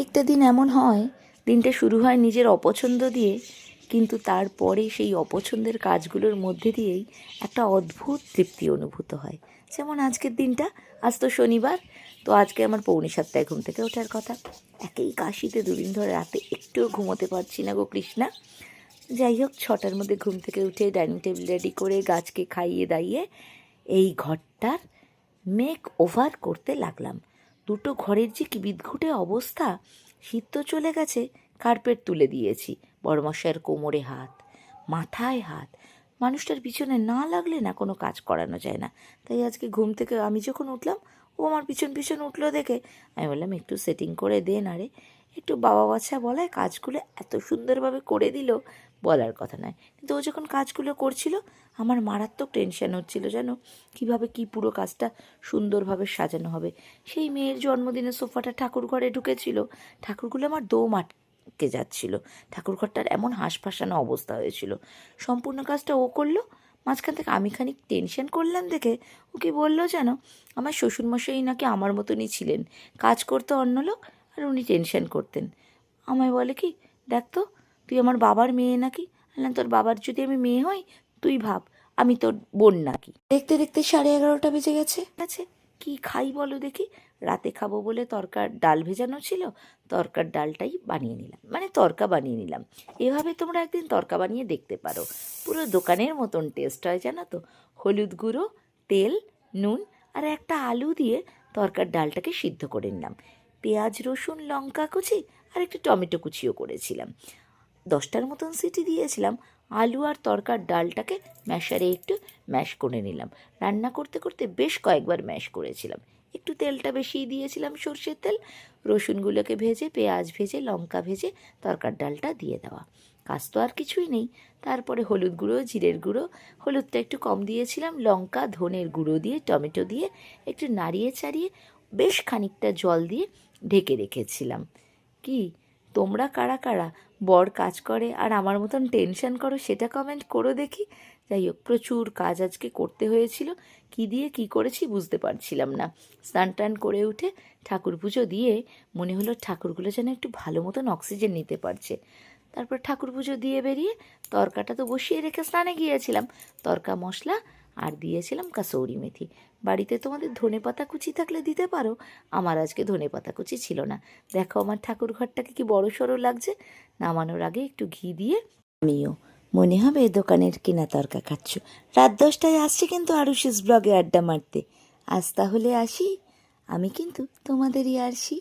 একটা দিন এমন হয়, দিনটা শুরু হয় নিজের অপছন্দ দিয়ে, কিন্তু তারপরে সেই অপছন্দের কাজগুলোর মধ্যে দিয়েই একটা অদ্ভুত তৃপ্তি অনুভূত হয়। যেমন আজকের দিনটা, আজ তো শনিবার, তো আজকে আমার 6:45 ঘুম থেকে ওঠার কথা। একেই কাশিতে দুদিন ধরে রাতে একটুও ঘুমোতে পারছি না গো কৃষ্ণা। যাই হোক, 6টার মধ্যে ঘুম থেকে উঠে ডাইনিং টেবিল রেডি করে গাছকে খাইয়ে দাইয়ে এই ঘরটার মেক ওভার করতে লাগলাম। দুটো ঘরের যে কি বিদঘুটে অবস্থা! শীত তো চলে গেছে, কার্পেট তুলে দিয়েছি, বড়মশাইয়ের কোমরে হাত, মাথায় হাত। মানুষটার পিছনে না লাগলে না কোনো কাজ করানো যায় না। তাই আজকে ঘুম থেকে আমি যখন উঠলাম, ও আমার পিছন পিছন উঠলো দেখে আমি বললাম, একটু সেটিং করে দে না রে। একটু বাবা বাচ্চা বলায় কাজগুলো এত সুন্দরভাবে করে দিল, বলার কথা নয়। কিন্তু ও যখন কাজগুলো করছিল, আমার মারাত্মক টেনশন হচ্ছিল, জানো, কীভাবে কী পুরো কাজটা সুন্দরভাবে সাজানো হবে। সেই মেয়ের জন্মদিনের সোফাটা ঠাকুর ঘরে ঢুকেছিল, ঠাকুরগুলো আমার দম আটকে যাচ্ছিল, ঠাকুরঘরটার এমন হাঁসফাঁসানো অবস্থা হয়েছিল। সম্পূর্ণ কাজটা ও করলো, মাঝখান থেকে আমি খানিক টেনশন করলাম দেখে ওকে বললো, জানো, আমার শ্বশুরমশাই নাকি আমার মতনই ছিলেন, কাজ করতো অন্য লোক আর উনি টেনশন করতেন। আমায় বলে কি, দেখ তো, তুই আমার বাবার মেয়ে নাকি? বললাম, তোর বাবার যদি আমি মেয়ে হই, তুই ভাব আমি তোর বোন নাকি। দেখতে দেখতে 11:30 বেজে গেছে। কি খাই বলো দেখি? রাতে খাবো বলে তরকার ডাল ভেজানো ছিল, তরকার ডালটাই বানিয়ে নিলাম, মানে তরকা বানিয়ে নিলাম। এভাবে তোমরা একদিন তরকা বানিয়ে দেখতে পারো, পুরো দোকানের মতন টেস্ট হয়, জানো তো। হলুদ গুঁড়ো, তেল, নুন আর একটা আলু দিয়ে তরকার ডালটাকে সিদ্ধ করে নিলাম। পেঁয়াজ, রসুন, লঙ্কা কুচি আর একটু টমেটো কুচিও করেছিলাম। 10টার মতন সিটি দিয়েছিলাম। আলু আর তরকার ডালটাকে ম্যাশারে একটু ম্যাশ করে নিলাম। রান্না করতে করতে বেশ কয়েকবার ম্যাশ করেছিলাম। একটু তেলটা বেশিই দিয়েছিলাম, সর্ষের তেল। রসুনগুলোকে ভেজে, পেঁয়াজ ভেজে, লঙ্কা ভেজে তরকার ডালটা দিয়ে দেওয়া। কাজ তো আর কিছুই নেই। তারপরে হলুদ গুঁড়ো, জিরের গুঁড়ো, হলুদটা একটু কম দিয়েছিলাম, লঙ্কা, ধনের গুঁড়ো দিয়ে, টমেটো দিয়ে একটু নাড়িয়ে চাড়িয়ে বেশ খানিকটা জল দিয়ে ঢেকে রেখেছিলাম। কি তোমরা কারা কারা বর কাজ করে আর আমার মতন টেনশন করো, সেটা কমেন্ট করো দেখি। যাই হোক, প্রচুর কাজ আজকে করতে হয়েছিল। কি দিয়ে কি করেছি বুঝতে পারছিলাম না। স্নান টান করে উঠে ঠাকুর পুজো দিয়ে মনে হলো ঠাকুরগুলো যেন একটু ভালো মতন অক্সিজেন নিতে পারছে। তারপর ঠাকুর পুজো দিয়ে বেরিয়ে তরকাটা তো বসিয়ে রেখে স্নানে গিয়েছিলাম। তরকা মশলা আর দিয়েছিলাম কাসৌরি মেথি। বাড়িতে তোমাদের ধনেপাতা কুচি থাকলে দিতে পারো, আমার আজকে ধনেপাতা কুচি ছিল না। দেখো আমার ঠাকুর ঘরটাকে কি বড় সড়ো লাগছে। নামানোর আগে একটু ঘি দিয়ে আমিও, মনে হবে দোকানের কেনা তরকা খাচ্ছ। রাত 10টায় আসছি কিন্তু আরুষিস ব্লগে আড্ডা মারতে। আজ তাহলে আসি, আমি কিন্তু তোমাদেরই আরশি।